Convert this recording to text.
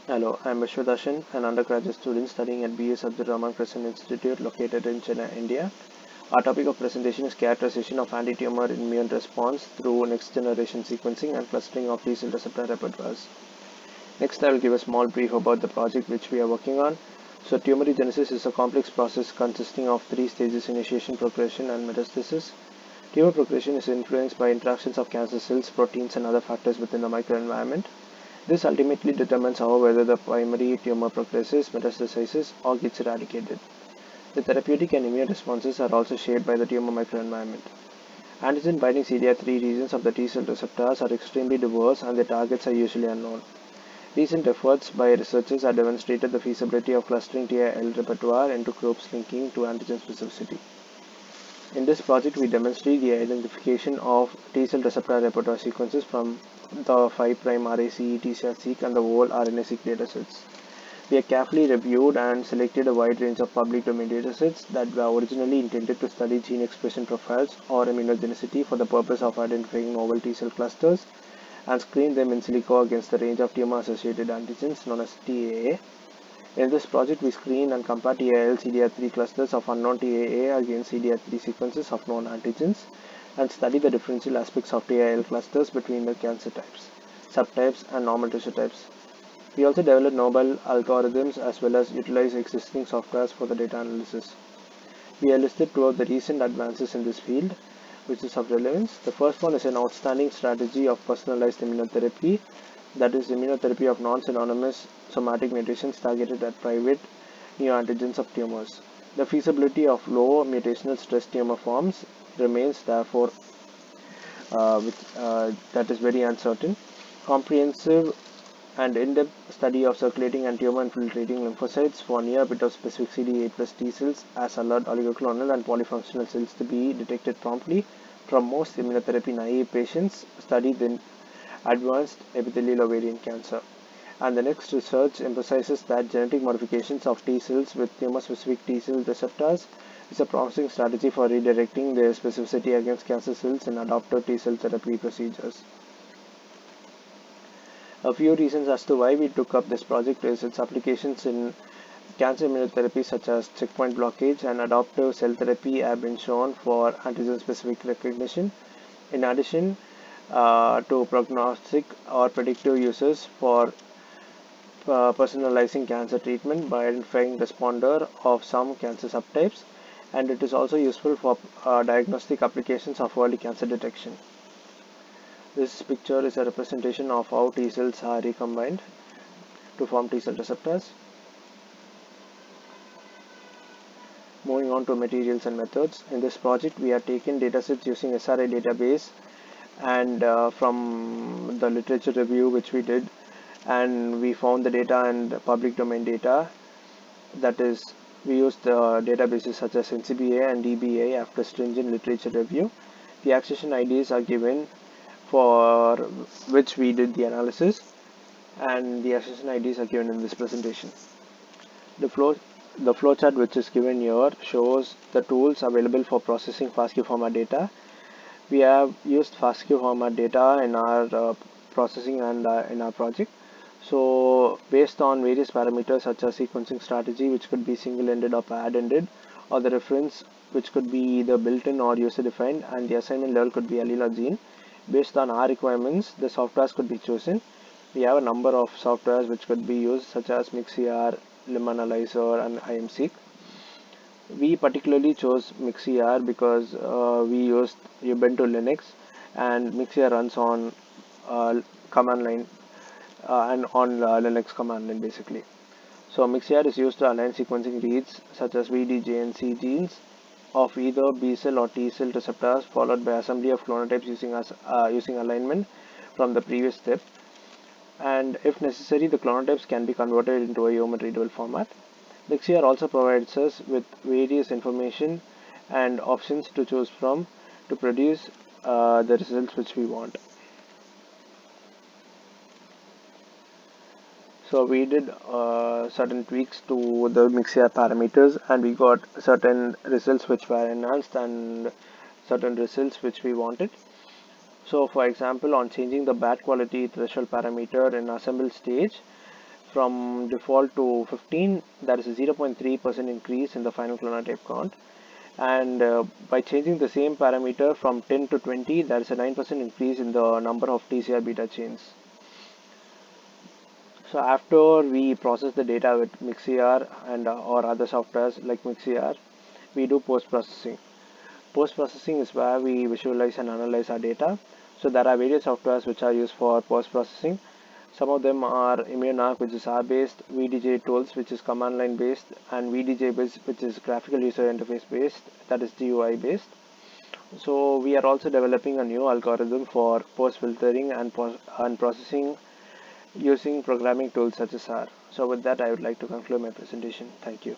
Hello, I am Viswaa, an undergraduate student studying at BS Abdul Rahman Crescent Institute located in Chennai, India. Our topic of presentation is characterization of anti-tumour immune response through next-generation sequencing and clustering of T-cell receptor repertoires. Next, I will give a small brief about the project which we are working on. So, tumorigenesis is a complex process consisting of three stages: initiation, progression, and metastasis. Tumor progression is influenced by interactions of cancer cells, proteins, and other factors within the microenvironment. This ultimately determines how whether the primary tumor progresses, metastasizes, or gets eradicated. The therapeutic and immune responses are also shaped by the tumor microenvironment. Antigen binding CD3 regions of the T cell receptors are extremely diverse and their targets are usually unknown. Recent efforts by researchers have demonstrated the feasibility of clustering TIL repertoire into groups linking to antigen specificity. In this project, we demonstrate the identification of T cell receptor repertoire sequences from the 5' RACE TCR-seq and the whole RNA-seq datasets. We have carefully reviewed and selected a wide range of public domain datasets that were originally intended to study gene expression profiles or immunogenicity for the purpose of identifying novel T cell clusters and screened them in silico against the range of tumor-associated antigens known as TAA. In this project, we screen and compare TIL CD3 clusters of unknown TAA against CD3 sequences of known antigens and study the differential aspects of TIL clusters between the cancer types, subtypes, and normal tissue types. We also developed novel algorithms as well as utilize existing softwares for the data analysis. We have listed two of the recent advances in this field, which is of relevance. The first one is an outstanding strategy of personalized immunotherapy, that is, immunotherapy of non-synonymous somatic mutations targeted at private neoantigens of tumors. The feasibility of low mutational stress tumor forms remains therefore that is very uncertain. Comprehensive and in-depth study of circulating and tumor-infiltrating lymphocytes for near bit of specific CD8 plus T cells as alert oligoclonal and polyfunctional cells to be detected promptly from most immunotherapy naive patients studied in advanced epithelial ovarian cancer. And the next research emphasizes that genetic modifications of T cells with tumor-specific T cell receptors is a promising strategy for redirecting their specificity against cancer cells in adaptive T cell therapy procedures. A few reasons as to why we took up this project is its applications in cancer immunotherapy such as checkpoint blockage and adaptive cell therapy have been shown for antigen-specific recognition. In addition to prognostic or predictive uses for personalizing cancer treatment by identifying responder of some cancer subtypes, and it is also useful for diagnostic applications of early cancer detection. This picture is a representation of how T cells are recombined to form T cell receptors. Moving on to materials and methods. In this project, we have taken datasets using SRI database and from the literature review which we did, and we found the data and public domain data. That is, we used databases such as NCBA and DBA after stringent literature review. The accession IDs are given for which we did the analysis, and the accession IDs are given in this presentation. The flowchart which is given here shows the tools available for processing FASTQ format data. We have used FASTQ format data in our processing and in our project. So based on various parameters such as sequencing strategy, which could be single-ended or paired-ended, or the reference which could be either built-in or user-defined, and the assignment level could be allele or gene. Based on our requirements, the softwares could be chosen. We have a number of softwares which could be used such as MixCR, LimAnalyzer, and IMSeq. We particularly chose MixCR because we used Ubuntu Linux, and MixCR runs on command line and on Linux command line basically. So MixCR is used to align sequencing reads such as VD, J, and C genes of either B cell or T cell receptors, followed by assembly of clonotypes using alignment from the previous step. And if necessary, the clonotypes can be converted into a human readable format. MixCR also provides us with various information and options to choose from to produce the results which we want. So we did certain tweaks to the MixCR parameters, and we got certain results which were enhanced and certain results which we wanted. So for example, on changing the bat quality threshold parameter in assemble stage from default to 15, that is a 0.3% increase in the final clonotype count. And by changing the same parameter from 10 to 20, there is a 9% increase in the number of TCR beta chains. So after we process the data with MixCR and or other softwares like MixCR, we do post-processing. Post-processing is where we visualize and analyze our data. So there are various softwares which are used for post-processing. Some of them are ImmuneArc, which is R-based, VDJ tools, which is command line based, and VDJ based, which is graphical user interface based, that is GUI based. So we are also developing a new algorithm for post-filtering and processing using programming tools such as R. So with that, I would like to conclude my presentation. Thank you.